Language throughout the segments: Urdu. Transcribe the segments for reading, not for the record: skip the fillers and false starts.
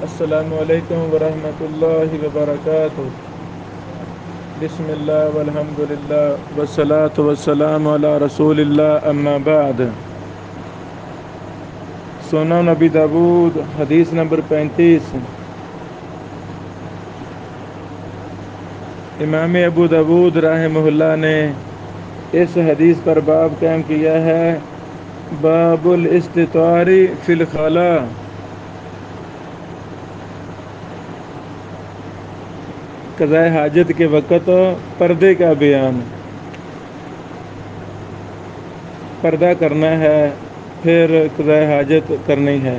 السلام علیکم ورحمۃ اللہ وبرکاتہ۔ بسم اللہ والحمد للہ والصلاة والسلام علی رسول اللہ، اما بعد۔ سنن ابی داؤد حدیث نمبر 35۔ امام ابو داؤد رحمہ اللہ نے اس حدیث پر باب قائم کیا ہے، باب الاستطار فی الخلاء۔ قضاء حاجت کے وقت پردے کا بیان۔ پردہ کرنا ہے، پھر قضاء حاجت کرنی ہے۔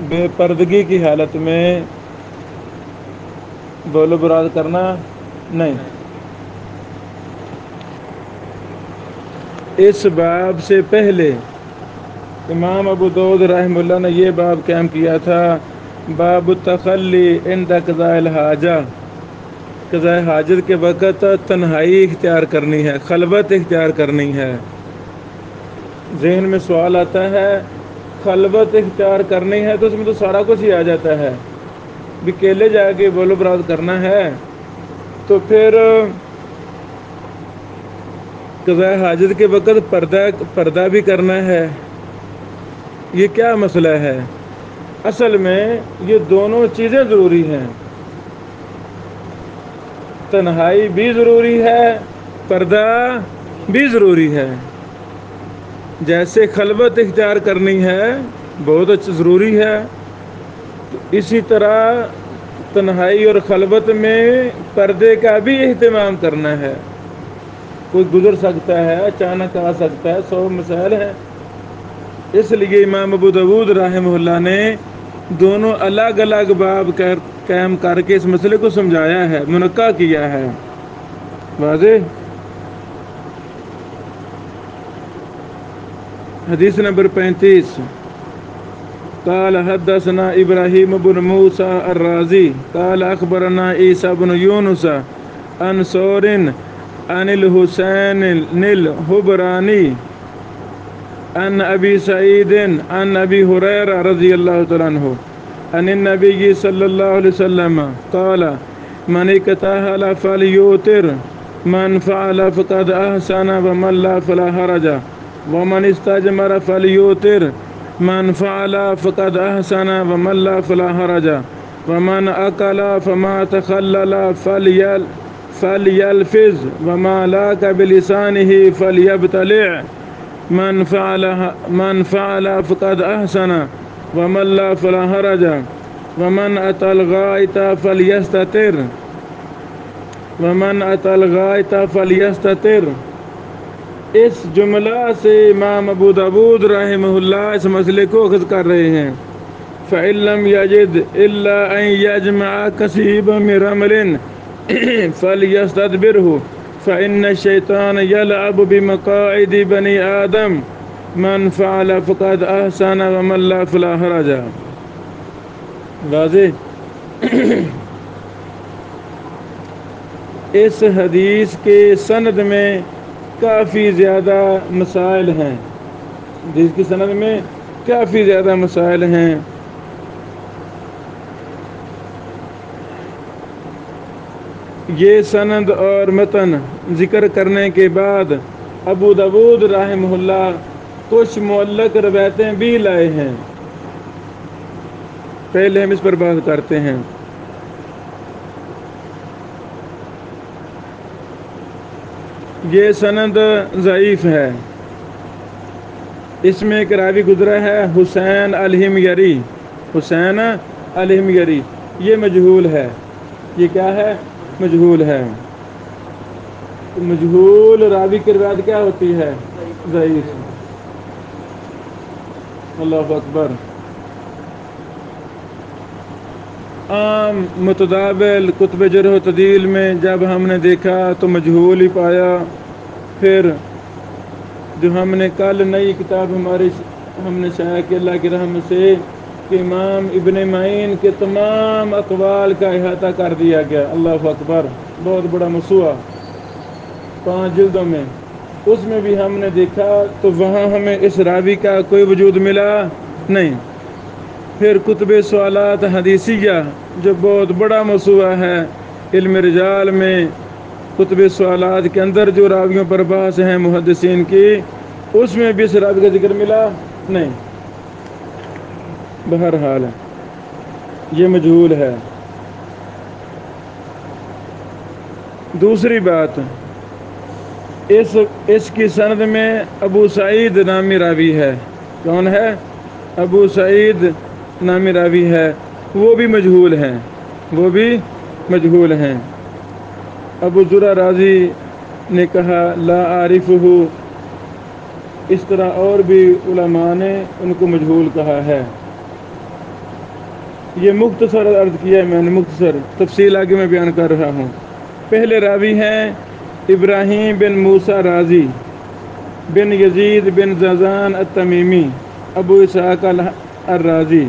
بے پردگی کی حالت میں بول و براد کرنا نہیں۔ اس باب سے پہلے امام ابو داؤد رحمہ اللہ نے یہ باب قائم کیا تھا، باب التخلی عند قضاء الحاجہ۔ قضاء حاجت کے وقت تنہائی اختیار کرنی ہے، خلوت اختیار کرنی ہے۔ ذہن میں سوال آتا ہے، خلوت اختیار کرنی ہے تو اس میں تو سارا کچھ ہی آ جاتا ہے، بھی اکیلے جا کے بول و براد کرنا ہے تو پھر قضاء حاجت کے وقت پردہ بھی کرنا ہے، یہ کیا مسئلہ ہے؟ اصل میں یہ دونوں چیزیں ضروری ہیں، تنہائی بھی ضروری ہے، پردہ بھی ضروری ہے۔ جیسے خلوت اختیار کرنی ہے بہت اچھا ضروری ہے، تو اسی طرح تنہائی اور خلوت میں پردے کا بھی اہتمام کرنا ہے۔ کوئی گزر سکتا ہے، اچانک آ سکتا ہے، 100 مسائل ہیں۔ اس لیے امام ابو داؤد رحمہ اللہ نے دونوں الگ الگ باب قائم کر کے اس مسئلے کو سمجھایا ہے، منقع کیا ہے۔ واضح؟ حدیث نمبر 35۔ قال حدثنا ابراہیم بن موسیٰ الرازی قال اخبرنا عیسیٰ بن یونس عن ثور عن الحسین الحبرانی عن ابی سعید عن ابی ہریرہ رضی اللہ تعالیٰ عنہ عن النبی صلی اللہ علیہ وسلم قال من اکتحل فلیوتر من فعل فقد احسن ومن لا فلا حرج ومن استجمر فلیوتر من فعل فقد احسن ومن لا فلا حرج ومن اکل فما تخلل فلیلفظ وما لاک بلسانہ فلیبتلع من فعل فقد احسن ومن لا فلا حرج ومن اتى الغائط فلیستتر ومن اتى الغائط فلیستتر۔ اس جملہ سے امام ابو داؤد رحمہ اللہ اس مسئلے کو اخذ کر رہے ہیں، فَإِن لَّمْ يَجِدْ إِلَّا أَن يَجْمَعَ كَثِيرًا مِّن رَمْلٍ فَلْيَسْتَدْبِرْهُ فَإِنَّ الشَّيْطَانَ يَلْعَبُ بِمَقَاعِدِ بَنِي آدَمَ مَنْ فَعَلَ فَقَدْ أَحْسَنَ وَمَن لَّا فَلَا حَرَجَ۔ واضح؟ اس حدیث کے سند میں کافی زیادہ مسائل ہیں، جس کی سند میں کافی زیادہ مسائل ہیں۔ یہ سند اور متن ذکر کرنے کے بعد ابو داؤد رحمہ اللہ کچھ معلق روایتیں بھی لائے ہیں، پہلے ہم اس پر بات کرتے ہیں۔ یہ سند ضعیف ہے، اس میں ایک راوی گزرا ہے حسین الحمیری۔ حسین الحمیری یہ مجہول ہے۔ یہ کیا ہے؟ مجہول ہے۔ مجہول راوی کی روایت کیا ہوتی ہے؟ ضعیف۔ اللہ اکبر۔ عام متداول کتب جرح و تعدیل میں جب ہم نے دیکھا تو مجہول ہی پایا۔ پھر جو ہم نے کل نئی کتاب ہم نے شائع کی اللہ کی رحمت سے کہ امام ابن معین کے تمام اقوال کا احاطہ کر دیا گیا۔ اللہ اکبر، بہت بڑا موسوعہ 5 جلدوں میں، اس میں بھی ہم نے دیکھا تو وہاں ہمیں اس راوی کا کوئی وجود ملا نہیں۔ پھر کتب سوالات حدیثیہ جو بہت بڑا موضوع ہے علم رجال میں، کتب سوالات کے اندر جو راویوں پر بحث ہیں محدثین کی، اس میں بھی اس راوی کا ذکر ملا نہیں۔ بہرحال یہ مجہول ہے۔ دوسری بات، اس کی سند میں ابو سعید نامی راوی ہے۔ کون ہے؟ ابو سعید نامی راوی ہے، وہ بھی مجہول ہیں، وہ بھی مجہول ہیں۔ ابو زرع رازی نے کہا لا عارفہ، اس طرح اور بھی علماء نے ان کو مجہول کہا ہے۔ یہ مختصر عرض کیا ہے میں نے، مختصر، تفصیل آگے میں بیان کر رہا ہوں۔ پہلے راوی ہیں ابراہیم بن موسیٰ رازی بن یزید بن زازان التمیمی ابو اسحاق الرازی۔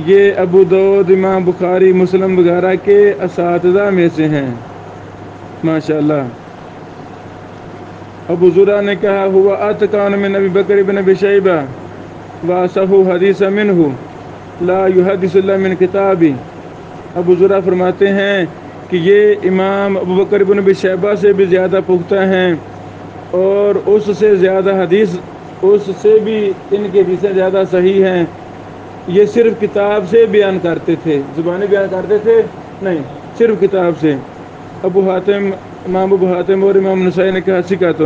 یہ ابو داؤد، امام بخاری، مسلم وغیرہ کے اساتذہ میں سے ہیں، ماشاءاللہ۔ ابو زرع نے کہا ہوا اتقان من ابی بکر بن ابی شیبہ واصح حدیث منہ لا یحدث الا من کتابی۔ ابو زرع فرماتے ہیں کہ یہ امام ابو بکر بن ابی شیبہ سے بھی زیادہ پختہ ہیں، اور اس سے زیادہ حدیث، اس سے بھی ان کی حدیثیں زیادہ صحیح ہیں۔ یہ صرف کتاب سے بیان کرتے تھے، زبانی بیان کرتے تھے نہیں، صرف کتاب سے۔ ابو حاتم، امام ابو حاتم اور امام نسائی نے کہا ثقۃ۔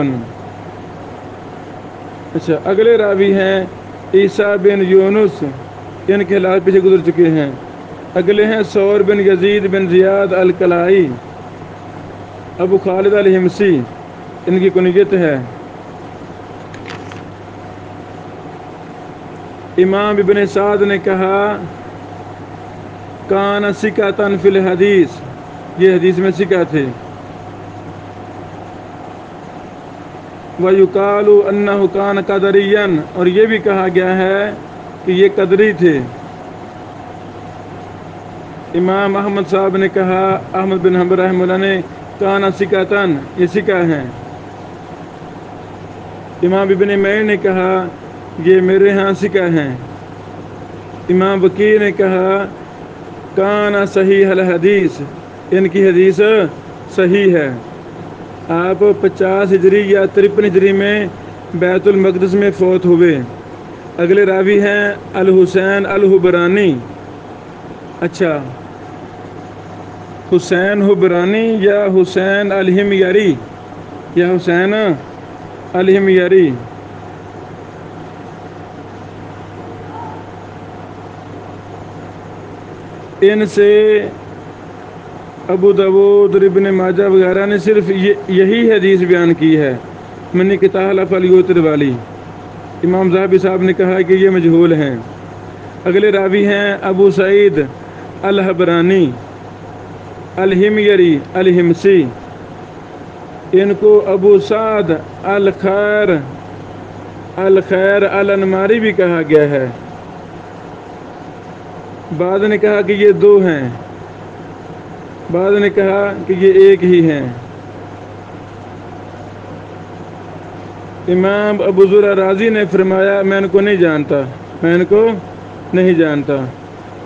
اچھا، اگلے راوی ہیں عیسیٰ بن یونس، ان کے حالات پیچھے گزر چکے ہیں۔ اگلے ہیں ثور بن یزید بن زیاد الکلائی ابو خالد الحمصی، ان کی کنیت ہے۔ امام ابن سعد نے کہا کان ثقۃ فی الحدیث، یہ حدیث میں ثقہ تھے۔ وَيُقَالُ أَنَّهُ كَانَ قَدَرِيًّا، اور یہ بھی کہا گیا ہے کہ یہ قدری تھے۔ امام احمد صاحب نے کہا، احمد بن حنبل رحمہ اللہ نے، کان ثقۃ، یہ ثقہ ہیں۔ امام ابن معین نے کہا یہ میرے ہاں ثقہ ہیں۔ امام وکیع نے کہا کان صحیح الحدیث، ان کی حدیث صحیح ہے۔ آپ 50 ہجری یا 53 ہجری میں بیت المقدس میں فوت ہوئے۔ اگلے راوی ہیں الحسین الحبرانی۔ اچھا، حسین حبرانی یا حسین الحمیری، یا حسین الحمیری۔ ان سے ابو داؤد اور ابن ماجہ وغیرہ نے صرف یہی حدیث بیان کی ہے، من کتاب فلیوتر والی۔ امام ذہبی صاحب نے کہا کہ یہ مجہول ہیں۔ اگلے راوی ہیں ابو سعید الحبرانی الحمیری الحمصی، ان کو ابو سعد الخیر الانماری بھی کہا گیا ہے۔ بعض نے کہا کہ یہ دو ہیں، بعض نے کہا کہ یہ ایک ہی ہیں۔ امام ابو زرع رازی نے فرمایا میں ان کو نہیں جانتا، میں ان کو نہیں جانتا۔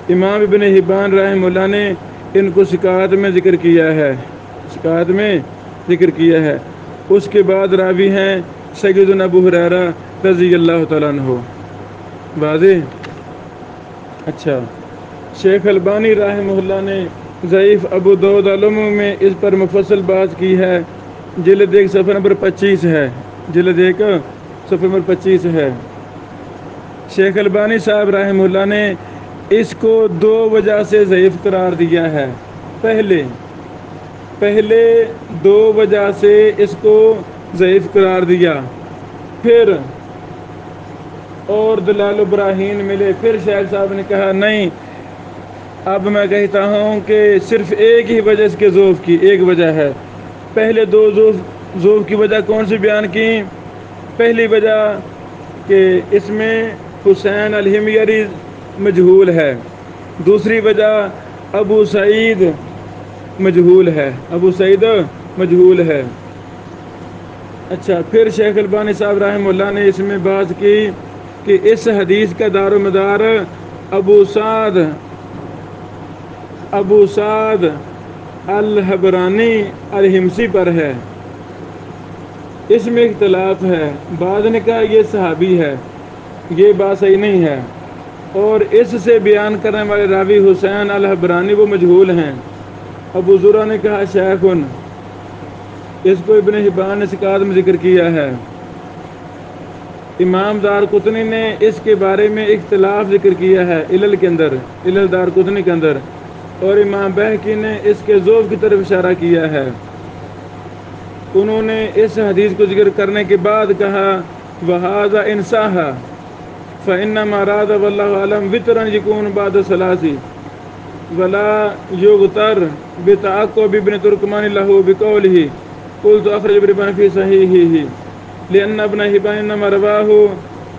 امام ابن حبان رحمہ اللہ نے ان کو ثقات میں ذکر کیا ہے، ثقات میں ذکر کیا ہے۔ اس کے بعد راوی ہیں سیدنا ابو ہریرہ رضی اللہ تعالیٰ عنہ۔ واضح؟ اچھا، شیخ البانی رحمہ اللہ نے ضعیف ابو داؤد العلوم میں اس پر مفصل بات کی ہے، جلد 1 صفحہ نمبر 25 ہے، جلد 1 صفحہ نمبر 25 ہے۔ شیخ البانی صاحب رحمہ اللہ نے اس کو 2 وجہ سے ضعیف قرار دیا ہے۔ پہلے 2 وجہ سے اس کو ضعیف قرار دیا، پھر اور دلال و براہین ملے، پھر شیخ صاحب نے کہا نہیں، اب میں کہتا ہوں کہ صرف ایک ہی وجہ اس کے ضعف کی، ایک وجہ ہے۔ پہلے 2 ضعف کی وجہ کون سی بیان کی؟ پہلی وجہ کہ اس میں حسین الحمیری مجہول ہے، دوسری وجہ ابو سعید مجہول ہے، ابو سعید مجہول ہے۔ اچھا، پھر شیخ البانی صاحب رحمہ اللہ نے اس میں بات کی کہ اس حدیث کا دار و مدار ابو سعد الحبرانی الحمصی پر ہے۔ اس میں اختلاف ہے، بعض نے کہا یہ صحابی ہے، یہ بات صحیح نہیں ہے، اور اس سے بیان کرنے والے راوی حسین الحبرانی وہ مجہول ہیں۔ ابو زرع نے کہا شیخن، اس کو ابن حبان نے ثقات میں ذکر کیا ہے۔ امام دارقطنی نے اس کے بارے میں اختلاف ذکر کیا ہے علل کے اندر، علل دارقطنی کے اندر، اور امام بہقی نے اس کے ذوف کی طرف اشارہ کیا ہے۔ انہوں نے اس حدیث کو ذکر کرنے کے بعد کہا وَهَذَا إِنْ صَحَّ فَإِنَّمَا أَرَادَ وَاللَّهُ أَعْلَمُ وِتْرًا يَكُونُ بَعْدَ الثَّلَاثِ وَلَا يُغْتَرَّ بِتَعَقُّبِ ابْنِ تُرْكْمَانٍ لَهُ بِقَوْلِهِ قُلْتُ أَخْرَجَ ابْنُ حِبَّانَ فِي صَحِيحِهِ لِأَنَّ ابْنَ حِبَّانَ إِنَّمَا رواه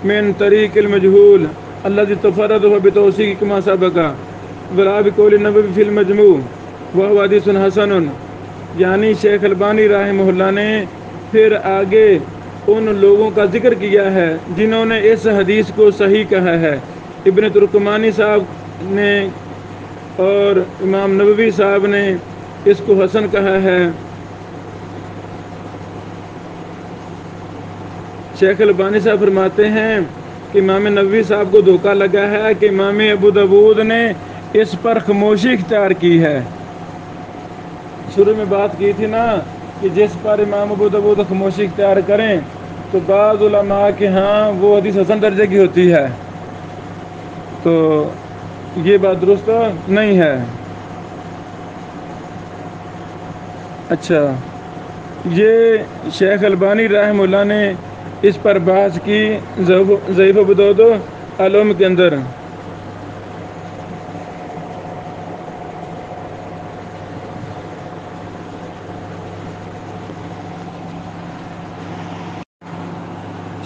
من طريق المجهول الذي تفرده بتوثيق كما سبق ولا بقول النبوي في المجموع وهو حديث حسن۔ یعنی شیخ البانی رحمہ اللہ نے پھر آگے ان لوگوں کا ذکر کیا ہے جنہوں نے اس حدیث کو صحیح کہا ہے، ابن ترکمانی صاحب نے اور امام نووی صاحب نے اس کو حسن کہا ہے۔ شیخ البانی صاحب فرماتے ہیں کہ امام نووی صاحب کو دھوکہ لگا ہے کہ امام ابو داؤد نے اس پر خاموشی اختیار کی ہے۔ شروع میں بات کی تھی نا کہ جس پر امام ابو داؤد خاموشی اختیار کریں تو بعض علماء کے ہاں وہ حدیث حسن درجے کی ہوتی ہے، تو یہ بات درست نہیں ہے۔ اچھا، یہ شیخ البانی رحمہ اللہ نے اس پر بحث کی ضعیف ابو داؤد علوم کے اندر۔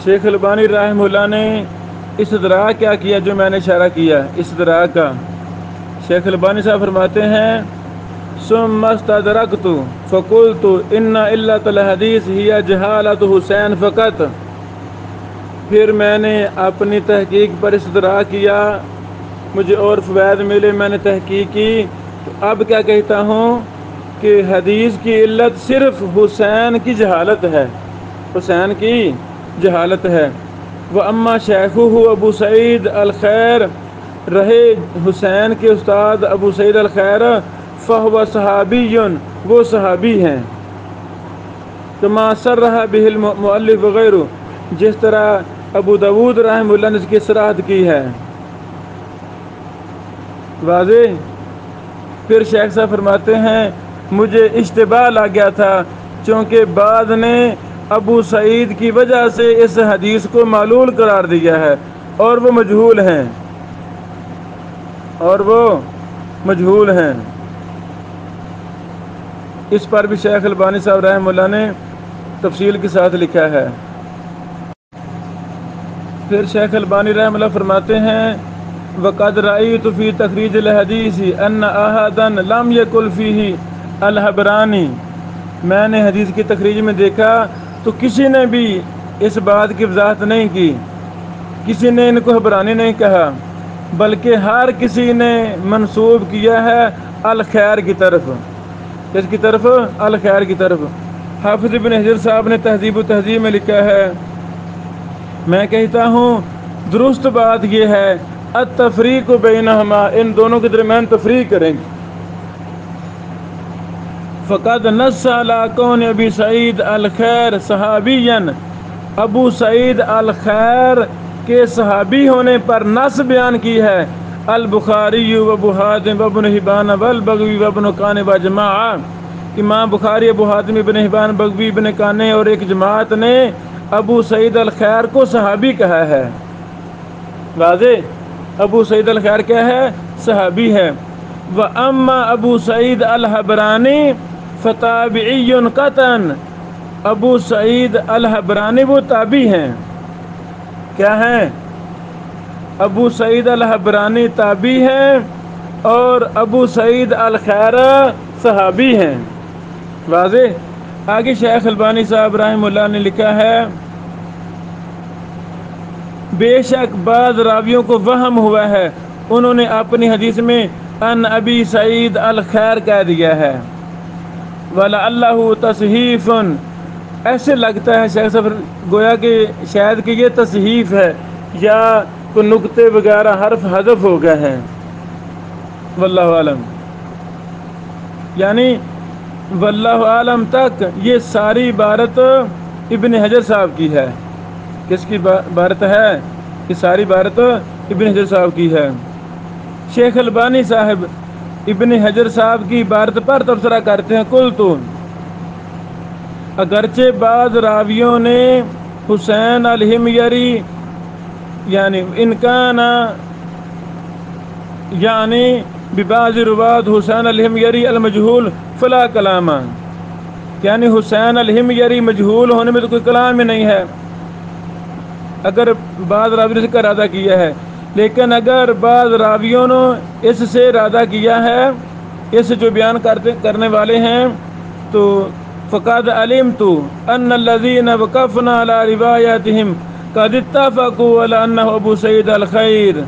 شیخ البانی رحمہ اللہ نے استدراک کیا کیا جو میں نے اشارہ کیا استدراک کا۔ شیخ البانی صاحب فرماتے ہیں ثم استدرکت فقلت ان علت الحدیث ہی جہالت حسین فقط۔ پھر میں نے اپنی تحقیق پر استدراک کیا، مجھے اور فوائد ملے، میں نے تحقیق کی، تو اب کیا کہتا ہوں کہ حدیث کی علت صرف حسین کی جہالت ہے، حسین کی جہالت ہے۔ وَأَمَّا شَيْخُهُ ابو سعید الخیر، رہے حسین کے استاد ابو سعید الخیر، فَهُوَ صحابی، وہ صحابی ہیں، كما صرح به المؤلف وغیرہ، جس طرح ابو داؤد رحمہ اللہ نے اس کی صراحت کی ہے۔ واضح۔ پھر شیخ صاحب فرماتے ہیں مجھے اشتباہ لگ گیا تھا چونکہ بعض نے ابو سعید کی وجہ سے اس حدیث کو معلول قرار دیا ہے اور وہ مجہول ہیں، اس پر بھی شیخ البانی صاحب رحمہ اللہ نے تفصیل کے ساتھ لکھا ہے۔ پھر شیخ البانی رحمہ اللہ فرماتے ہیں وَقَدْ رَأَيْتُ فِي تَخْرِيجِ الْحَدِيثِ أَنَّ أَحَدًا لَمْ يَقُلْ فِيهِ الْحَبْرَانِي، میں نے حدیث کی تخریج میں دیکھا تو کسی نے بھی اس بات کی وضاحت نہیں کی، کسی نے ان کو حبرانی نہیں کہا، بلکہ ہر کسی نے منسوب کیا ہے الخیر کی طرف۔ کس کی طرف؟ الخیر کی طرف۔ حافظ ابن حجر صاحب نے تہذیب و تہذیب میں لکھا ہے میں کہتا ہوں درست بات یہ ہے التفریق بینہما، ان دونوں کے درمیان تفریق کریں گے۔ فقد نص علی کون ابی سعید الخیر صحابیا، ابو سعید الخیر کے صحابی ہونے پر نص بیان کی ہے البخاری و ابو حاتم و ابن حبان والبغوی و ابن کان و جماعہ، امام بخاری، ابو حاتم، ابن حبان، بغوی، ابن کانے اور ایک جماعت نے ابو سعید الخیر کو صحابی کہا ہے۔ واضح، ابو سعید الخیر کیا ہے؟ صحابی ہے۔ وَأَمَّا ابو سعید الحبرانی فتابعی قطعاً، ابو سعید الحبرانی وہ تابعی ہیں۔ کیا ہیں؟ ابو سعید الحبرانی تابعی ہیں اور ابو سعید الخیر صحابی ہیں۔ واضح۔ آگے شیخ البانی صاحب رحمہ اللہ نے لکھا ہے بے شک بعض راویوں کو وہم ہوا ہے، انہوں نے اپنی حدیث میں ان ابی سعید الخیر کہہ دیا ہے۔ وَلَعَلَّهُ تَصْحِیفٌ، ایسے لگتا ہے شیخ صاحب گویا کہ شاید کہ یہ تصحیف ہے یا کوئی نقطے وغیرہ حرف حذف ہو گئے ہیں، واللہ عالم۔ یعنی واللہ عالم تک یہ ساری عبارت ابن حجر صاحب کی ہے۔ کس کی عبارت ہے؟ یہ ساری عبارت ابن حجر صاحب کی ہے۔ شیخ البانی صاحب ابن حجر صاحب کی عبارت پر تبصرہ کرتے ہیں، قلتو، اگرچہ بعض راویوں نے حسین الحمیری یعنی انکانا یعنی ببعض رواد حسین الحمیری المجہول فلا کلام، یعنی حسین الحمیری مجہول ہونے میں تو کوئی کلام ہی نہیں ہے، اگر بعض راویوں نے اس کا ارادہ کیا ہے، لیکن اگر بعض راویوں نے اس سے ارادہ کیا ہے، اس جو بیان کرنے والے ہیں، تو فقد علمت ان الذين وقفنا على روایتهم قد اتفقوا على انه ابو سعید الخیر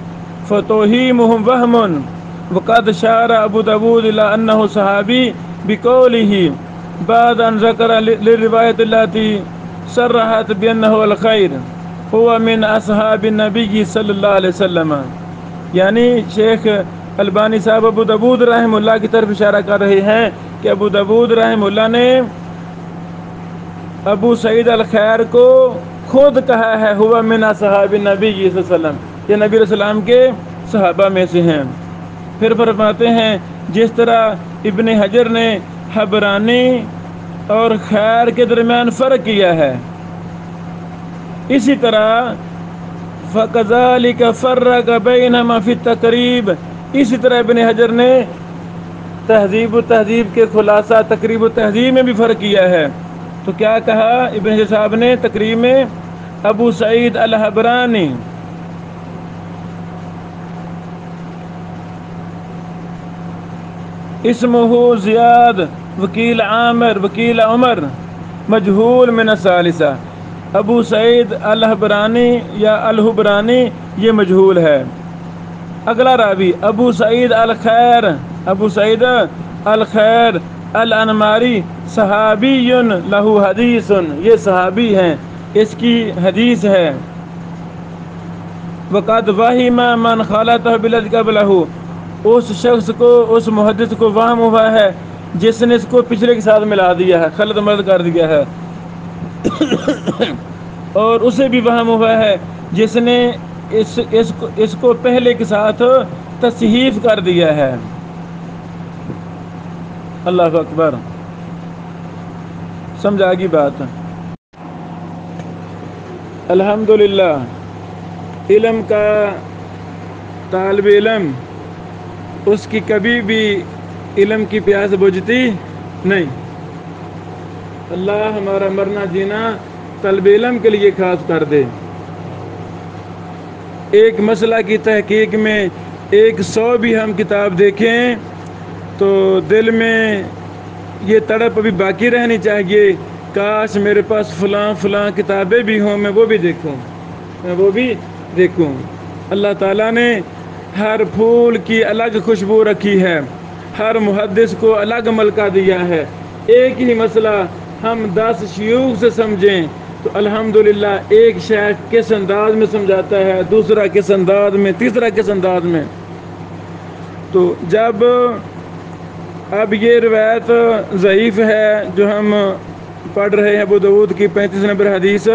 فتوہیمهم وهم، وقد شار ابو داود الى انه صحابی بقوله بعد ان ذکر للروایت التي صرحت بانه الخیر هو من اصحاب النبی صلی اللہ علیہ وسلم۔ یعنی شیخ البانی صاحب ابو داود رحم اللہ کی طرف اشارہ کر رہے ہیں کہ ابو داود رحم اللہ نے ابو سعید الخیر کو خود کہا ہے ہوا من اصحاب النبی صلی اللہ علیہ وسلم، یہ نبی علیہ السلام کے صحابہ میں سے ہیں۔ پھر فرماتے ہیں جس طرح ابن حجر نے حبرانی اور خیر کے درمیان فرق کیا ہے، اسی طرح فَكَذَلِكَ فَرَّقَ بَيْنَهُمَا فِي التَّقْرِیب، اسی طرح ابن حجر نے تہذیب و تہذیب کے خلاصہ تقریب و تہذیب میں بھی فرق کیا ہے۔ تو کیا کہا ابن حجر صاحب نے تقریب میں؟ ابو سعید الحبرانی اسمہ زیاد وکیل عامر وکیل عمر مجہول من الثالثہ، ابو سعید الحبرانی یا الحبرانی یہ مجہول ہے۔ اگلا راوی ابو سعید الخیر، ابو سعید الخیر الانماری صحابی لہو حدیث، یہ صحابی ہیں، اس کی حدیث ہے۔ وقد وہم من خالطہ بالذی قبلہ، اس شخص کو اس محدث کو وہم ہوا ہے جس نے اس کو پچھلے کے ساتھ ملا دیا ہے، خلط مرد کر دیا ہے، اور اسے بھی وہم ہوا ہے جس نے اس کو پہلے کے ساتھ تصحیف کر دیا ہے۔ اللہ اکبر، سمجھا گی بات؟ الحمدللہ، علم کا طالب علم اس کی کبھی بھی علم کی پیاس بجھتی نہیں۔ اللہ ہمارا مرنا جینا طالب علم کے لیے خاص کر دے۔ ایک مسئلہ کی تحقیق میں 100 بھی ہم کتاب دیکھیں تو دل میں یہ تڑپ ابھی باقی رہنی چاہیے، کاش میرے پاس فلاں کتابیں بھی ہوں، میں وہ بھی دیکھوں۔ اللہ تعالیٰ نے ہر پھول کی الگ خوشبو رکھی ہے، ہر محدث کو الگ ملکہ دیا ہے۔ ایک ہی مسئلہ ہم 10 شیوخ سے سمجھیں تو الحمدللہ ایک شیخ کس انداز میں سمجھاتا ہے، دوسرا کس انداز میں، تیسرا کس انداز میں۔ تو جب اب یہ روایت ضعیف ہے جو ہم پڑھ رہے ہیں ابو داؤد کی 35 نمبر حدیث،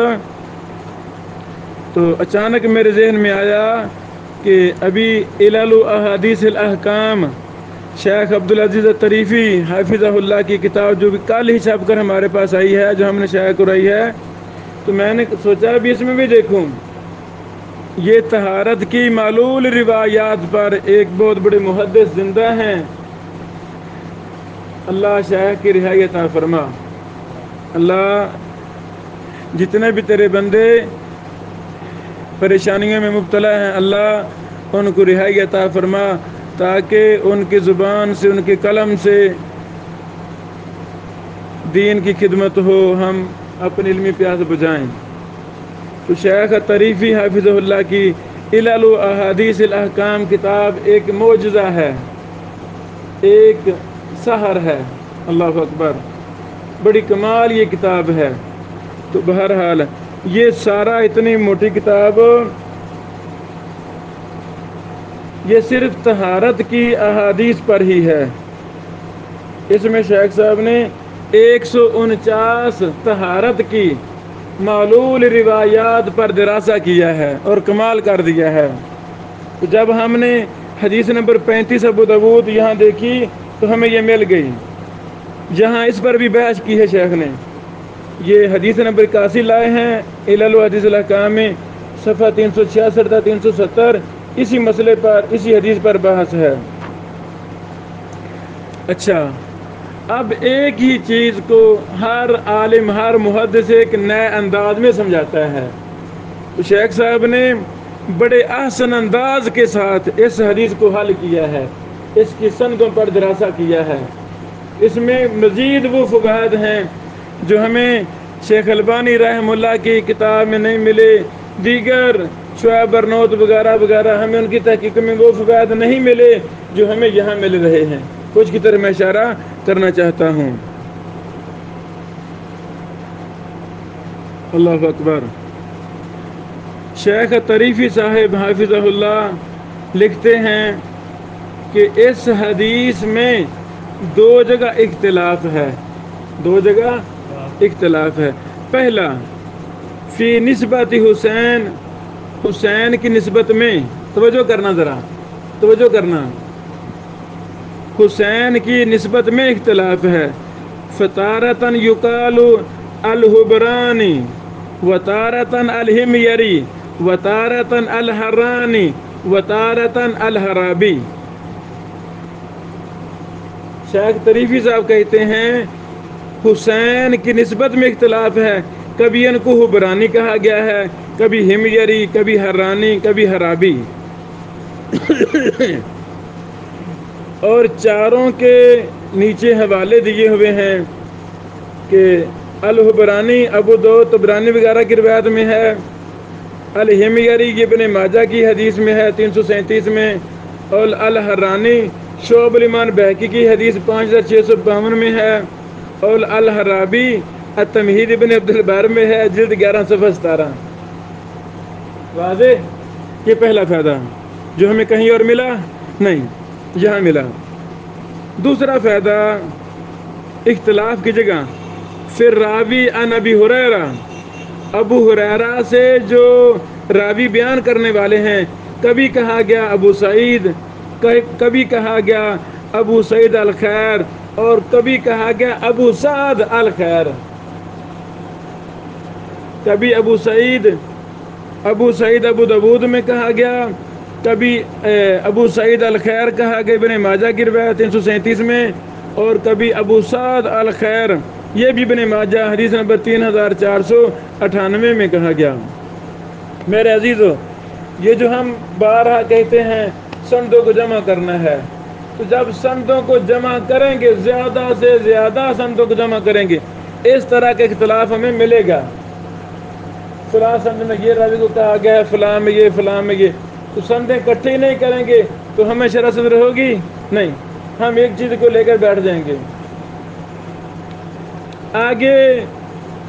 تو اچانک میرے ذہن میں آیا کہ ابھی علل احادیث الاحکام شیخ عبدالعزیز الطریفی حافظہ اللہ کی کتاب جو بھی کل ہی چھپ کر ہمارے پاس آئی ہے، جو ہم نے شائع کرائی ہے، تو میں نے سوچا ابھی اس میں بھی دیکھوں۔ یہ طہارت کی معلول روایات پر ایک بہت بڑے محدث زندہ ہیں، اللہ شیخ کی رہائی عطا فرما۔ اللہ جتنے بھی تیرے بندے پریشانیوں میں مبتلا ہیں، اللہ ان کو رہائی عطا فرما، تاکہ ان کی زبان سے، ان کے قلم سے دین کی خدمت ہو، ہم اپنی علمی پیاس بجھائیں۔ تو شیخ طریفی حافظ اللہ کی علل و احادیث الاحکام کتاب ایک معجزہ ہے، ایک سحر ہے، اللہ اکبر، بڑی کمال یہ کتاب ہے۔ تو بہرحال یہ سارا اتنی موٹی کتاب یہ صرف طہارت کی احادیث پر ہی ہے۔ اس میں شیخ صاحب نے 149 طہارت کی معلول روایات پر دراسہ کیا ہے اور کمال کر دیا ہے۔ تو جب ہم نے حدیث نمبر 35 ابو داؤد یہاں دیکھی تو ہمیں یہ مل گئی، جہاں اس پر بھی بحث کی ہے شیخ نے۔ یہ حدیث نمبر 81 لائے ہیں علل و حدیث الاحکام میں، صفحہ 366 تا 370، اسی مسئلے پر، اسی حدیث پر بحث ہے۔ اچھا، اب ایک ہی چیز کو ہر عالم، ہر محدث ایک نئے انداز میں سمجھاتا ہے۔ تو شیخ صاحب نے بڑے احسن انداز کے ساتھ اس حدیث کو حل کیا ہے، اس کی سندوں پر دراسہ کیا ہے۔ اس میں مزید وہ فوائد ہیں جو ہمیں شیخ البانی رحمہ اللہ کی کتاب میں نہیں ملے، دیگر شعیب برنوت وغیرہ وغیرہ، ہمیں ان کی تحقیق میں وہ فوائد نہیں ملے جو ہمیں یہاں مل رہے ہیں۔ کچھ کی طرف میں اشارہ کرنا چاہتا ہوں۔ اللہ اکبر۔ شیخ طریفی صاحب حافظہ اللہ لکھتے ہیں کہ اس حدیث میں 2 جگہ اختلاف ہے، 2 جگہ اختلاف ہے۔ پہلا، فی نسبت حسین، حسین کی نسبت میں، توجہ کرنا ذرا، توجہ کرنا، حسین کی نسبت میں اختلاف ہے۔ فتارتن یقال الحبرانی وتارتن الحمیری وتارتن الحرانی وتارتن الحرابی۔ شیخ طریفی صاحب کہتے ہیں حسین کی نسبت میں اختلاف ہے، کبھی ان کو حبرانی کہا گیا ہے، کبھی ہمیری، کبھی حرانی، کبھی حرابی۔ اور چاروں کے نیچے حوالے دیے ہوئے ہیں کہ الحبرانی ابو داؤد طبرانی وغیرہ کی روایت میں ہے، الحمیری یہ ابن ماجہ کی حدیث میں ہے 337 میں، اور الحرانی شعب الایمان بہقی کی حدیث 5652 میں ہے، اور الحرابی التمہید ابن عبد البر میں ہے جلد 11 صفحہ 17۔ واضح؟ یہ پہلا فائدہ جو ہمیں کہیں اور ملا نہیں، یہاں ملا۔ دوسرا فائدہ، اختلاف کی جگہ پھر راوی عن ابی ہریرہ، ابو ہریرہ سے جو راوی بیان کرنے والے ہیں، کبھی کہا گیا ابو سعید، کبھی کہا گیا ابو سعید الخیر، اور کبھی کہا گیا ابو سعد الخیر۔ کبھی ابو سعید ابو داؤد میں کہا گیا، کبھی ابو سعید الخیر کہا گیا ابن ماجہ کی روایت 337 میں، اور کبھی ابو سعد الخیر یہ بھی ابن ماجہ حدیث نمبر 3498 میں کہا گیا۔ میرے عزیزو، یہ جو ہم بارہا کہتے ہیں سندوں کو جمع کرنا ہے، تو جب سندوں کو جمع کریں گے، زیادہ سے زیادہ سندوں کو جمع کریں گے، اس طرح کا اختلاف ہمیں ملے گا۔ فلاں سند میں یہ راوی کو کہا گیا ہے، فلاں میں یہ، فلاں میں یہ، تو سندیں اکٹھے ہی نہیں کریں گے تو ہمیں شرح صدر ہوگی نہیں، ہم ایک چیز کو لے کر بیٹھ جائیں گے۔ آگے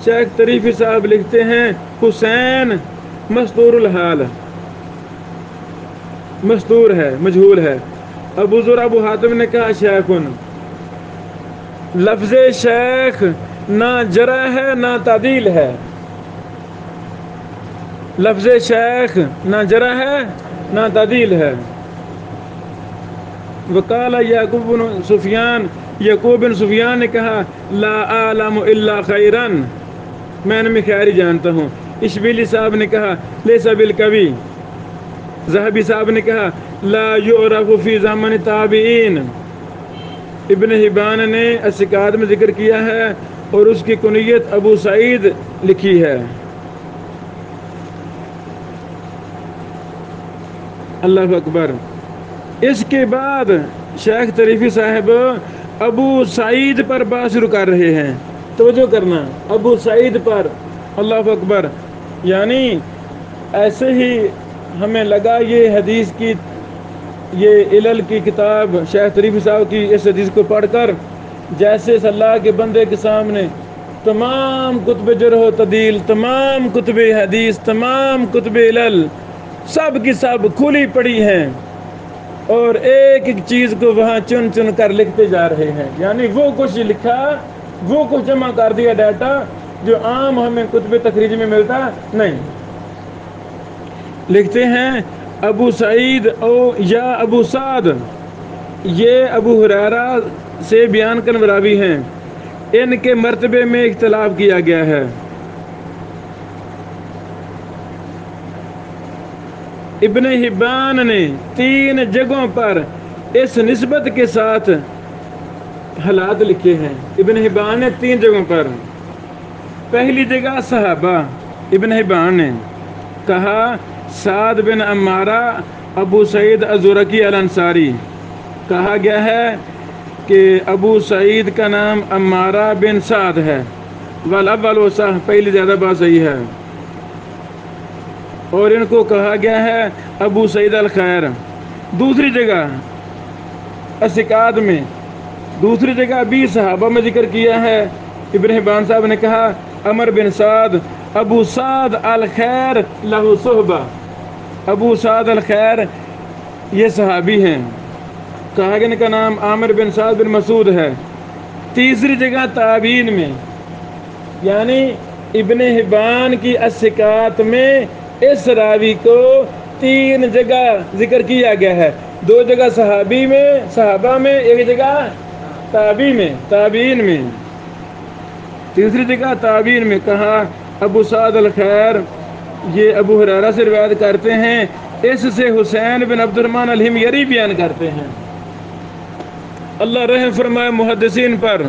شیخ طریفی صاحب لکھتے ہیں حسین مستور الحال، مستور ہے، مجہول ہے۔ ابو ذر ابو حاتم نے کہا شیخن، لفظ شیخ نہ جرح ہے نہ تعدیل ہے، لفظ شیخ نہ جرح ہے نہ تعدیل ہے۔ وقال یعقوب بن سفیان نے کہا لا اعلم الا خیرن، میں ان میں خیر ہی جانتا ہوں۔ اشبیلی صاحب نے کہا لیس بالقوی۔ ذہبی صاحب نے کہا لا یعرف فی زمن تابعین۔ ابن حبان نے الثقات میں ذکر کیا ہے اور اس کی کنیت ابو سعید لکھی ہے۔ اللہ اکبر۔ اس کے بعد شیخ طریفی صاحب ابو سعید پر بات شروع کر رہے ہیں، توجہ کرنا، ابو سعید پر، اللہ اکبر۔ یعنی ایسے ہی ہمیں لگا یہ حدیث کی، یہ علل کی کتاب شیخ طریفی صاحب کی اس حدیث کو پڑھ کر جیسے اس اللہ کے بندے کے سامنے تمام کتب جرح و تعدیل، تمام کتب حدیث، تمام کتب علل سب کی سب کھلی پڑی ہیں، اور ایک ایک چیز کو وہاں چن چن کر لکھتے جا رہے ہیں. یعنی وہ کچھ لکھا، وہ کچھ جمع کر دیا ڈیٹا جو عام ہمیں کتب تخریج میں ملتا نہیں. لکھتے ہیں ابو سعید یا ابو سعد، یہ ابو ہریرہ سے بیان کرنے راوی ہیں، ان کے مرتبے میں اختلاف کیا گیا ہے. ابن حبان نے 3 جگہوں پر اس نسبت کے ساتھ حالات لکھے ہیں. ابن حبان نے 3 جگہوں پر، پہلی جگہ صحابہ، ابن حبان نے کہا سعد بن عمارہ ابو سعید الزرقی الانصاری، کہا گیا ہے کہ ابو سعید کا نام عمارہ بن سعد ہے. والاول صح، پہلی زیادہ بات صحیح ہے. اور ان کو کہا گیا ہے ابو سعید الخیر. دوسری جگہ اسکاد میں، دوسری جگہ بھی صحابہ میں ذکر کیا ہے. ابن حبان صاحب نے کہا عمر بن سعد ابو سعد الخیر لہو صحبہ، ابو سعد الخیر یہ صحابی ہیں. کہا کہ ان کا نام عامر بن سعد بن مسعود ہے. تیسری جگہ تابعین میں، یعنی ابن حبان کی اسکات میں اس راوی کو 3 جگہ ذکر کیا گیا ہے. 2 جگہ صحابی میں، صحابہ میں، 1 جگہ تابعی میں، تابعین میں. تیسری جگہ تابعین میں کہا ابو سعد الخیر، یہ ابو ہریرہ سے روایت کرتے ہیں، اس سے حسین بن عبد الرحمن الحمیری بیان کرتے ہیں. اللہ رحم فرمائے محدثین پر.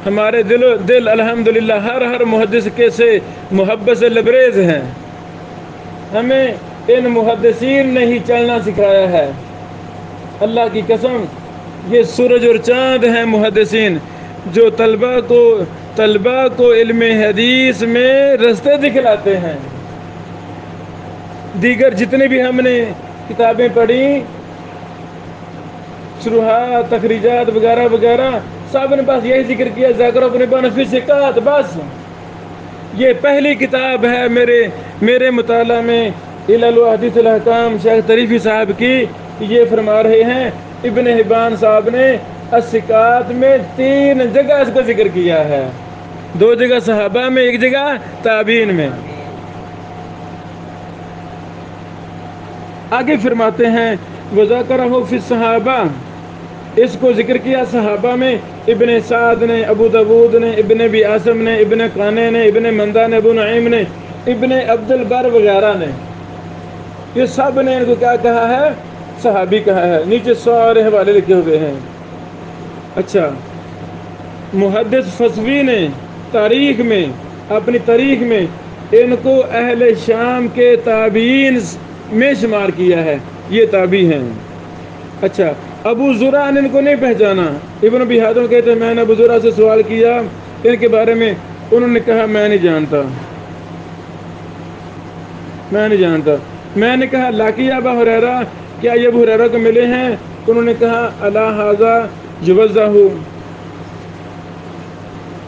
ہمارے دل الحمدللہ ہر محدث کے سے محبت سے لبریز ہیں. ہمیں ان محدثین نے ہی چلنا سکھایا ہے. اللہ کی قسم یہ سورج اور چاند ہیں محدثین، جو طلبہ کو علم حدیث میں رستے دکھلاتے ہیں. دیگر جتنے بھی ہم نے کتابیں پڑھی، شروحات، تخریجات وغیرہ وغیرہ، سب نے بس یہی ذکر کیا ذکر اپنے بنفی سے کہا. بس یہ پہلی کتاب ہے میرے مطالعہ میں علل و حدیث الاحکام شیخ طریفی صاحب کی. یہ فرما رہے ہیں ابن حبان صاحب نے الثقات میں 3 جگہ اس کا ذکر کیا ہے. 2 جگہ صحابہ میں، 1 جگہ تابعین میں. آگے فرماتے ہیں وذکرہ فی الصحابہ، اس کو ذکر کیا صحابہ میں. ابن سعد نے، ابو داود نے، ابن ابی عاصم نے، ابن قانے نے، ابن مندہ نے، ابو نعیم نے، ابن عبد البر وغیرہ نے، یہ سب نے ان کو کیا کہا ہے؟ صحابی کہا ہے. نیچے سارے حوالے لکھے ہوئے ہیں. اچھا، محدث فصوی نے تاریخ میں، اپنی تاریخ میں ان کو اہل شام کے تابعین میں شمار کیا ہے. یہ تابعی ہیں. اچھا، ابو زرع نے ان کو نہیں پہچانا. ابن ابی حاتم کہتے ہیں میں نے ابو زرع سے سوال کیا ان کے بارے میں، انہوں نے کہا میں نہیں جانتا، میں نہیں جانتا. میں نے کہا لاقی ابا ہریرہ، کیا یہ ابو ہریرہ کو ملے ہیں؟ انہوں نے کہا الا ھذا یوضح،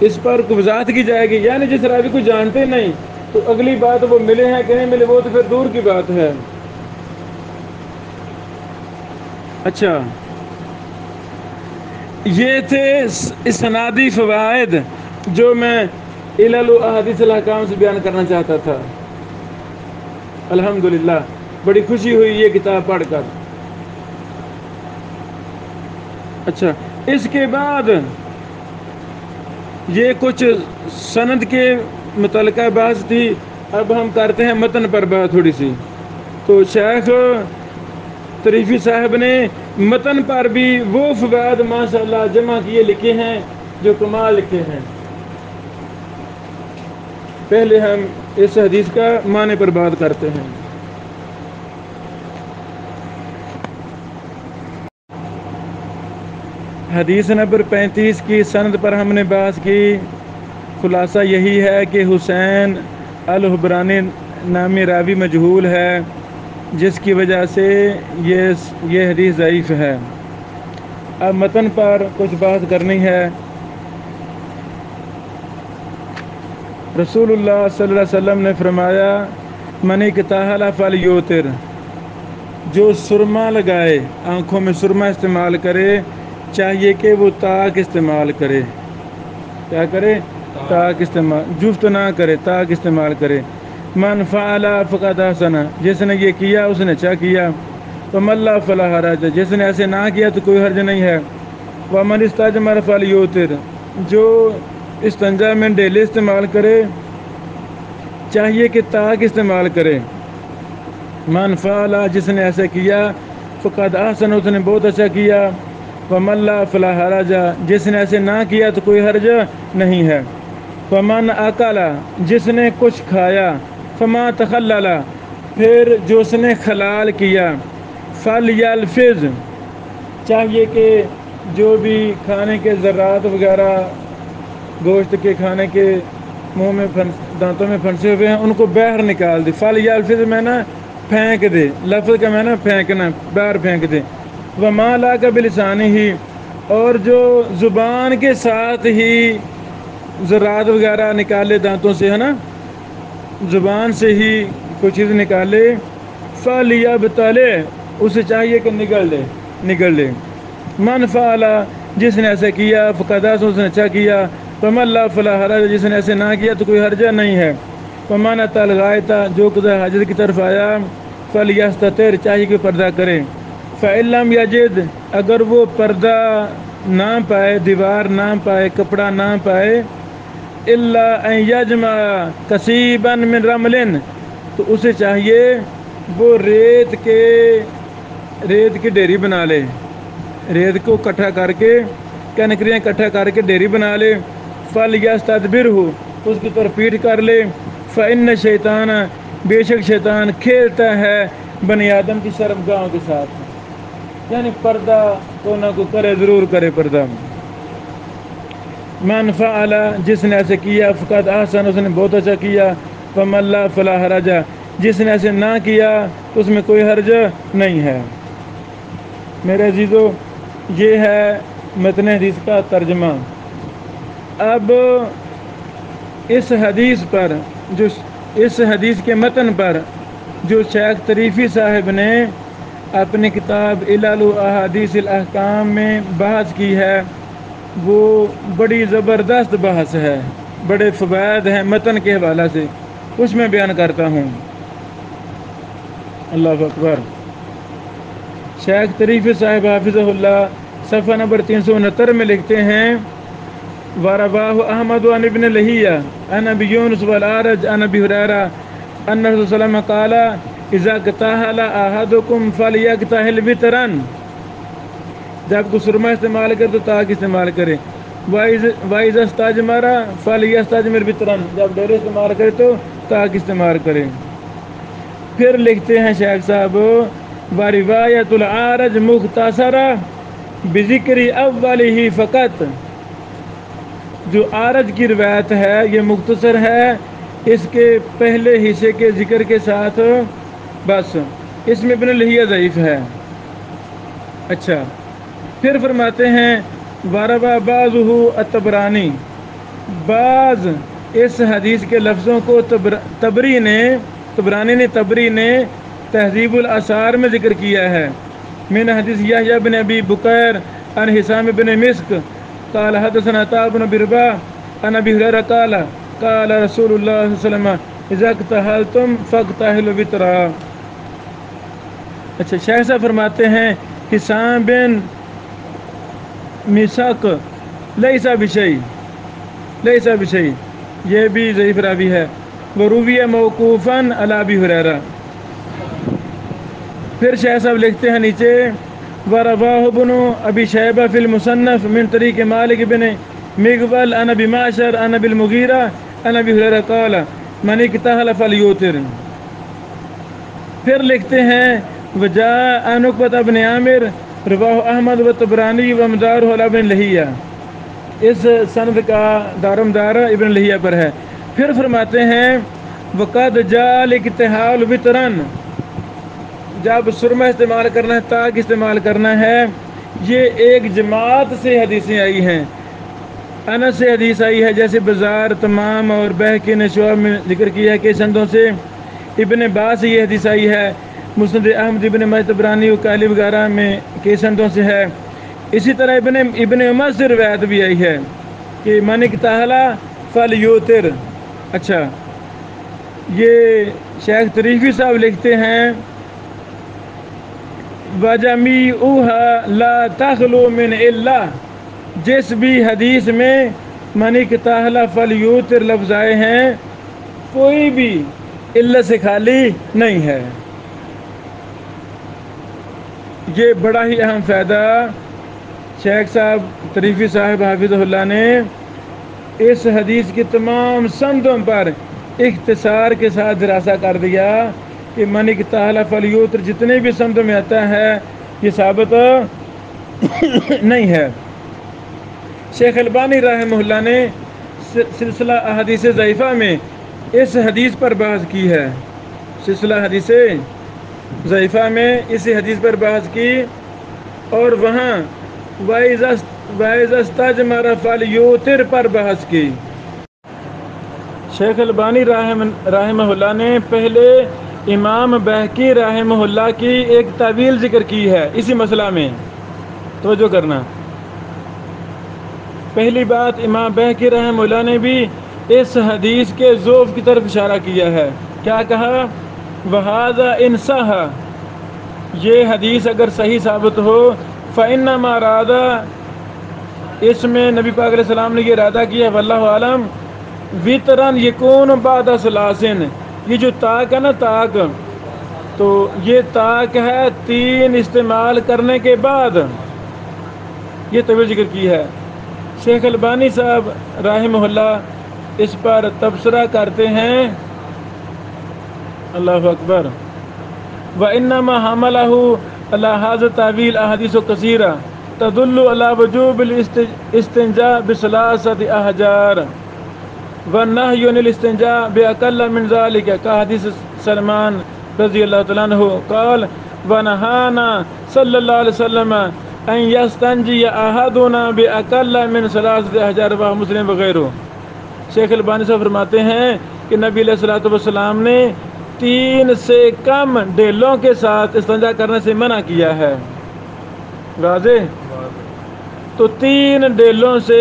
اس پر وضاحت کی جائے گی. یعنی جس راوی کو جانتے نہیں تو اگلی بات وہ ملے ہیں کہ نہیں ملے وہ تو پھر دور کی بات ہے. اچھا، یہ تھے اسنادی فوائد جو میں علل و احادیث الاحکام سے بیان کرنا چاہتا تھا. الحمدللہ بڑی خوشی ہوئی یہ کتاب پڑھ کر. اچھا، اس کے بعد یہ کچھ سند کے متعلقہ بحث تھی. اب ہم کرتے ہیں متن پر بات تھوڑی سی. تو شیخ طریفی صاحب نے متن پر بھی وہ فوائد ماشاءاللہ جمع کیے لکھے ہیں جو کمال لکھے ہیں. پہلے ہم اس حدیث کا معنی پر بات کرتے ہیں. حدیث نمبر 35 کی سند پر ہم نے بات کی. خلاصہ یہی ہے کہ حسین الحبرانی نامی راوی مجہول ہے، جس کی وجہ سے یہ حدیث ضعیف ہے۔ اب متن پر کچھ بات کرنی ہے۔ رسول اللہ صلی اللہ علیہ وسلم نے فرمایا من اکتحل فلیوتر، جو سرما لگائے، آنکھوں میں سرما استعمال کرے، چاہیے کہ وہ طاق استعمال کرے۔ کیا کرے؟ طاق استعمال، جفت نہ کرے، طاق استعمال کرے۔ من فعل فقد احسن، جس نے یہ کیا اس نے اچھا کیا۔ ومن لا فلا حرج، جس نے ایسے نہ کیا تو کوئی حرج نہیں ہے۔ ومن استجمر فلیوتر، جو استنجا میں ڈیلے استعمال کرے، چاہیے کہ طاق استعمال کرے۔ من فعل، جس نے ایسا کیا، فقد احسن، اس نے بہت اچھا کیا۔ ومن لا فلا حرج، جس نے ایسے نہ کیا تو کوئی حرج نہیں ہے۔ فمن اکل، جس نے کچھ کھایا، فما تخلل، پھر جو اس نے خلال کیا، فلیلفظ، چاہیے کہ جو بھی کھانے کے ذرات وغیرہ گوشت کے کھانے کے منہ میں دانتوں میں پھنسے ہوئے ہیں ان کو باہر نکال دے۔ فلیلفظ میں نا پھینک دے، لفظ کا میں نا پھینکنا، باہر پھینک دے۔ وما لا بلسانہ، اور جو زبان کے ساتھ ہی ذرات وغیرہ نکالے دانتوں سے، ہے نا، زبان سے ہی کوئی چیز نکالے، فلیبتلع، اسے چاہیے کہ نگل لے۔ من فعل، جس نے ایسا کیا، فقد احسن، اس نے اچھا کیا۔ ومن لا فلا حرج، جس نے ایسے نہ کیا تو کوئی حرج نہیں ہے۔ ومن اتی الغائط، جو قضاء حاجت کی طرف آیا، فلیستتر، چاہیے کہ پردہ کرے۔ فإن لم یجد، اگر وہ پردہ نہ پائے، دیوار نہ پائے، کپڑا نہ پائے، الا ان یجمع کثیبا من رمل، تو اسے چاہیے وہ ریت کی ڈیری بنا لے، ریت کو اکٹھا کر کے، کنکریاں اکٹھا کر کے ڈیری بنا لے۔ فلیستدبرہ، اس کی طرف پیٹھ کر لے۔ فإن الشیطان، بے شک شیطان کھیلتا ہے بنی آدم کی شرمگاہوں کے ساتھ، یعنی پردہ کو نہ کو کرے، ضرور کرے پردہ۔ من فعل، جس نے ایسے کیا، فقد احسن، اس نے بہت اچھا کیا۔ ومن لا فلا حرج، جس نے ایسے نہ کیا اس میں کوئی حرج نہیں ہے۔ میرے عزیزو، یہ ہے متن حدیث کا ترجمہ۔ اب اس حدیث کے متن پر جو شیخ طریفی صاحب نے اپنی کتاب علل احادیث الاحکام میں بحث کی ہے، وہ بڑی زبردست بحث ہے، بڑے فوائد ہیں متن کے حوالہ سے، اس میں بیان کرتا ہوں۔ اللہ اکبر۔ شیخ طریفی صاحب حافظہ اللہ صفحہ نمبر 369 میں لکھتے ہیں، وَرَوَاهُ أَحْمَدُ عَنْ ابْنِ لَهِيَّةَ عَنْ أَبِي يُونُسَ وَالْأَعْرَجِ عَنْ أَبِي هُرَيْرَةَ أَنَّ الرَّسُولَ صَلَّى اللَّهُ عليه وسلم قَالَ إِذَا اكْتَحَلَ أَحَدُكُمْ فَلْيَكْتَحِلْ وِتْرًا، جب کوئی سرما استعمال کرے تو طاق استعمال کرے۔ وَإِذَا اسْتَجْمَرَ فَلْيَسْتَجْمِرْ وِتْرًا، جب ڈیرے استعمال کرے تو طاق استعمال کرے۔ پھر لکھتے ہیں شیخ صاحب، وَرِوَایَةُ الْأَعْرَجِ مُخْتَصَرَةٌ بِذِكْرِ أَوَّلِهِ فَقَط، جو اعرج کی روایت ہے یہ مختصر ہے اس کے پہلے حصے کے ذکر کے ساتھ، بس اس میں ابن لہیہ ضعیف ہے۔ اچھا، پھر فرماتے ہیں وَرَوَى بَعْضُهُ الطَّبْرَانِي، بعض اس حدیث کے لفظوں کو طبری نے تہذیب الاثار میں ذکر کیا ہے۔ من حدیث یحییٰ بن ابی بکیر عن حسام بن مسک قال حدثنا عطاء بن ابی رباح عن ابی ہریرہ قال قال رسول اللہ صلی اللہ علیہ وسلم اذا اکتحلتم فاکتحلوا وطرا۔ اچھا، شیخ صاحب فرماتے ہیں حسام بن مسک لیسا بشیء، یہ بھی ضعیف راوی ہے۔ وروی موقوفا علی ابی ہریرہ۔ پھر شیخ صاحب لکھتے ہیں نیچے وَرَوَاهُ ابْنُ أَبِي شَيْبَةَ فِي الْمُصَنَّفِ مِنْ طَرِيقِ مالك بن مغول عن ابي معشر عن ابي المغيرة عن ابي هريرة قال من اكتحل فليوتر۔ پھر لکھتے ہیں وجاء عن عقبة بن عامر رواه احمد والطبراني ومداره على ابن لہیہ، اس سند کا دارمدار ابن لہیہ پر ہے۔ پھر فرماتے ہیں وقد جال اکتحال وطرن، جب سرمہ استعمال کرنا ہے، تاک استعمال کرنا ہے، یہ ایک جماعت سے حدیثیں آئی ہیں۔ انس سے حدیث آئی ہے، جیسے بازار تمام اور بہقی نے شعب میں ذکر کیا ہے کہ سندوں سے ابن عباس سے یہ حدیث آئی ہے، مسند احمد ابن ماجہ طبرانی وکالی وغیرہ میں کے سندوں سے ہے۔ اسی طرح ابن عمر سے روایت بھی آئی ہے کہ من اکتحل فلیوتر۔ اچھا، یہ شیخ طریفی صاحب لکھتے ہیں وَجَمِيعُهَا لَا تَخْلُو مِنْ إِلَّا، جس بھی حدیث میں من اکتحل فلیوتر لفظ آئے ہیں کوئی بھی علت سے خالی نہیں ہے۔ یہ بڑا ہی اہم فائدہ شیخ صاحب طریفی صاحب حافظہ اللہ نے اس حدیث کی تمام سندوں پر اختصار کے ساتھ دراسہ کر دیا کہ من اکتحل فلیوتر جتنے بھی سندوں میں آتا ہے یہ ثابت نہیں ہے۔ شیخ البانی رحمہ اللہ نے سلسلہ احادیث ضعیفہ میں اس حدیث پر بحث کی ہے، سلسلہ حدیث ضعیفہ میں اسی حدیث پر بحث کی، اور وہاں وَإِذَا اسْتَجْمَرَ فَلْيُوتِرْ پر بحث کی۔ شیخ البانی رحمہ اللہ نے پہلے امام بہقی رحمہ اللہ کی ایک تعویل ذکر کی ہے اسی مسئلہ میں، توجہ کرنا۔ پہلی بات، امام بہقی رحمہ اللہ نے بھی اس حدیث کے ضعف کی طرف اشارہ کیا ہے۔ کیا کہا؟ وَهَذَا إِنْ صَحَّ، یہ حدیث اگر صحیح ثابت ہو، فَإِنَّمَا أَرَادَ، اس میں نبی پاک علیہ السلام نے یہ ارادہ کیا، واللہ عالم، وطرن یکون بعد ثلاثن، یہ جو طاق ہے نا، طاق، تو یہ طاق ہے 3 استعمال کرنے کے بعد، یہ طویل ذکر کی ہے۔ شیخ البانی صاحب رحمہ اللہ اس پر تبصرہ کرتے ہیں، اللہ اکبر، وَإِنَّمَا حَمَلَهُ عَلَى هَذَا التَّأْوِيلُ أَحَادِيثُ كَثِيرَةٌ تَدُلُّ عَلَى وُجُوبِ الاستنجاء بثلاثة أحجار وَالنَّهْيُ عَنِ الاستنجاء بأقل من ذلك كحديث سلمان رضی اللہ تعالیٰ عنہ قال وَنَهَانَا صلی اللہ علیہ وسلم ان يستنجي أحدنا بأقل من 3 أحجار رواه مسلم وغیرہ۔ شیخ البانی صاحب فرماتے ہیں کہ نبی علیہ الصلوۃ والسلام نے 3 سے کم ڈیلوں کے ساتھ استنجا کرنے سے منع کیا ہے۔ واضح؟ تو 3 ڈیلوں سے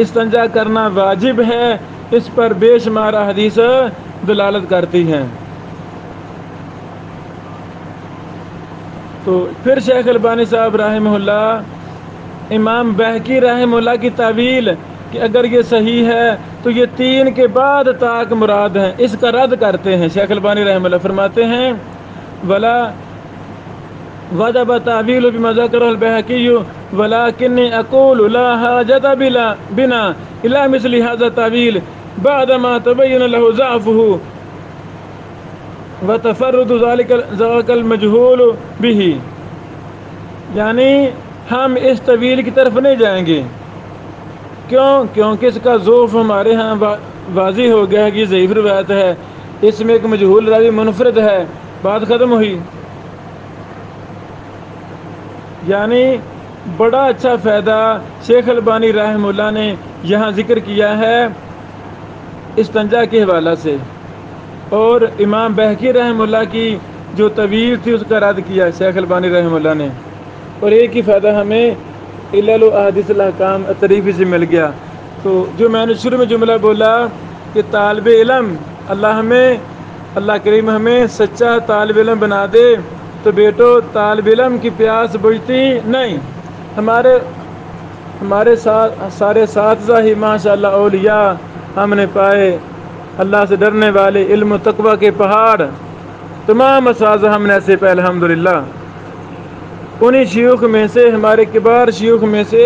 استنجا کرنا واجب ہے، اس پر بے شمار حدیث دلالت کرتی ہیں۔ تو پھر شیخ البانی صاحب رحمہ اللہ امام بہقی رحمہ اللہ کی تعویل کہ اگر یہ صحیح ہے تو یہ 3 کے بعد طاق مراد ہیں، اس کا رد کرتے ہیں۔ شیخ البانی رحمہ اللہ فرماتے ہیں ولا وجب تعویل بما ذکر البہقی ولكني اقول لا حاجة بنا الى مثل هذا التعویل بعدما تبين له ضعفه وتفرد ذلك المجهول به، یعنی ہم اس طویل کی طرف نہیں جائیں گے، کیونکہ اس کا ضعف ہمارے ہاں واضح ہو گیا ہے کہ یہ ضعیف روایت ہے، اس میں ایک مجہول راوی منفرد ہے، بات ختم ہوئی۔ یعنی بڑا اچھا فائدہ شیخ البانی رحمہ اللہ نے یہاں ذکر کیا ہے استنجا کے حوالہ سے، اور امام بہقی رحمہ اللہ کی جو طویل تھی اس کا رد کیا شیخ البانی رحمہ اللہ نے، اور ایک ہی فائدہ ہمیں علل و احادیث الاحکام طریفی سے مل گیا۔ تو جو میں نے شروع میں جملہ بولا کہ طالب علم اللہ کریم ہمیں سچا طالب علم بنا دے، تو بیٹو طالب علم کی پیاس بجھتی نہیں، ہمارے سارے اساتذہ ہی ماشاءاللہ اولیاء ہم نے پائے، اللہ سے ڈرنے والے، علم و تقوی کے پہاڑ، تمام اساتذہ ہم نے ایسے پائے الحمدللہ۔ انہی شیوخ میں سے، ہمارے کبار شیوخ میں سے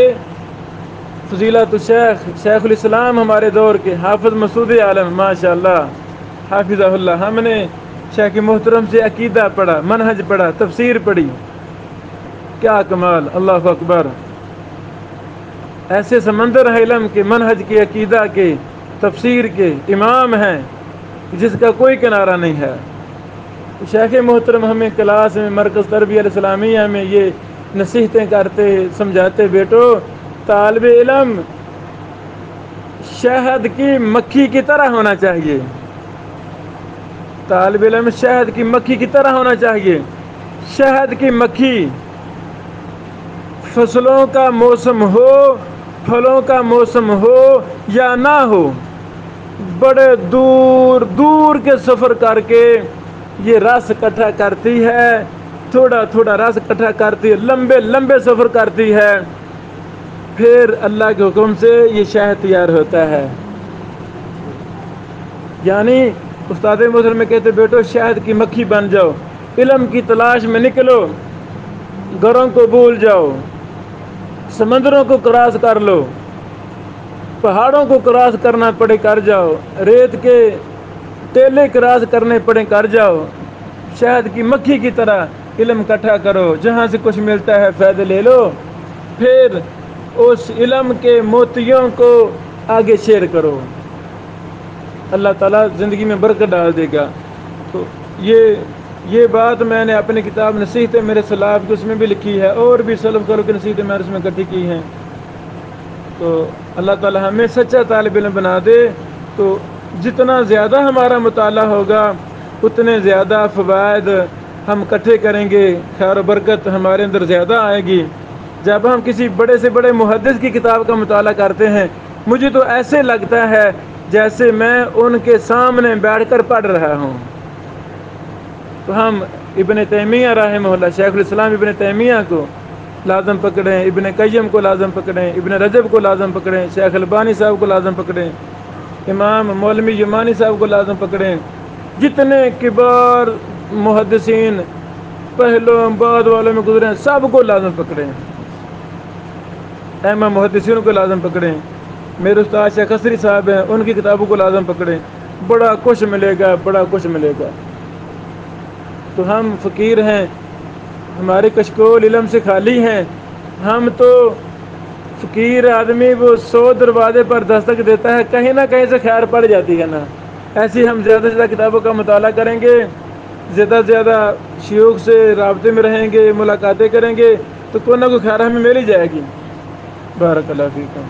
فضیلت الشیخ شیخ الاسلام ہمارے دور کے حافظ مسعود عالم ماشاءاللہ حافظہ اللہ، ہم نے شیخ محترم سے عقیدہ پڑھا، منہج پڑھا، تفسیر پڑھی، کیا کمال، اللہ اکبر۔ ایسے سمندر ہے علم کے، منہج کے، عقیدہ کے، تفسیر کے امام ہیں، جس کا کوئی کنارہ نہیں ہے۔ شیخ محترم ہمیں کلاس میں مرکز تربیت اسلامیہ میں یہ نصیحتیں کرتے سمجھاتے، بیٹو طالب علم شہد کی مکھی کی طرح ہونا چاہیے، طالب علم شہد کی مکھی کی طرح ہونا چاہیے۔ شہد کی مکھی فصلوں کا موسم ہو، پھلوں کا موسم ہو یا نہ ہو، بڑے دور دور کے سفر کر کے یہ رس اکٹھا کرتی ہے، تھوڑا تھوڑا رس اکٹھا کرتی ہے، لمبے لمبے سفر کرتی ہے، پھر اللہ کے حکم سے یہ شہد تیار ہوتا ہے۔ یعنی استاد محترم میں کہتے بیٹو شہد کی مکھی بن جاؤ، علم کی تلاش میں نکلو، گھروں کو بھول جاؤ، سمندروں کو کراس کر لو، پہاڑوں کو کراس کرنا پڑے کر جاؤ، ریت کے ٹیلے کراس کرنے پڑے کر جاؤ، شہد کی مکھی کی طرح علم اکٹھا کرو، جہاں سے کچھ ملتا ہے فائدہ لے لو، پھر اس علم کے موتیوں کو آگے شیئر کرو، اللہ تعالیٰ زندگی میں برکت ڈال دے گا۔ تو یہ بات میں نے اپنی کتاب نصیحتیں میرے سلاب کی اس میں بھی لکھی ہے، اور بھی سلف کرو کی نصیحتیں میں نے اس میں اکٹھی کی ہیں۔ تو اللہ تعالیٰ ہمیں سچا طالب علم بنا دے، تو جتنا زیادہ ہمارا مطالعہ ہوگا اتنے زیادہ فوائد ہم اکٹھے کریں گے، خیر و برکت ہمارے اندر زیادہ آئے گی۔ جب ہم کسی بڑے سے بڑے محدث کی کتاب کا مطالعہ کرتے ہیں، مجھے تو ایسے لگتا ہے جیسے میں ان کے سامنے بیٹھ کر پڑھ رہا ہوں۔ تو ہم ابن تیمیہ رحمہ اللہ، شیخ الاسلام ابن تیمیہ کو لازم پکڑیں، ابن قیم کو لازم پکڑیں، ابن رجب کو لازم پکڑیں، شیخ البانی صاحب کو لازم پکڑیں، امام مولوی یمانی صاحب کو لازم پکڑیں، جتنے کبار محدثین پہلوں بعد والوں میں گزرے ہیں سب کو لازم پکڑیں، اہم محدثین کو لازم پکڑیں، میرے استاد شیخ اسری صاحب ہیں ان کی کتابوں کو لازم پکڑیں، بڑا کچھ ملے گا، بڑا کچھ ملے گا۔ تو ہم فقیر ہیں، ہمارے کشکول علم سے خالی ہیں، ہم تو فقیر آدمی وہ 100 دروازے پر دستک دیتا ہے، کہیں نہ کہیں سے خیر پڑ جاتی ہے نا، ایسی ہم زیادہ سے زیادہ کتابوں کا مطالعہ کریں گے، زیادہ سے زیادہ شیوخ سے رابطے میں رہیں گے، ملاقاتیں کریں گے، تو کوئی نہ کوئی خیر ہمیں مل ہی جائے گی۔ بارک اللہ فیکم۔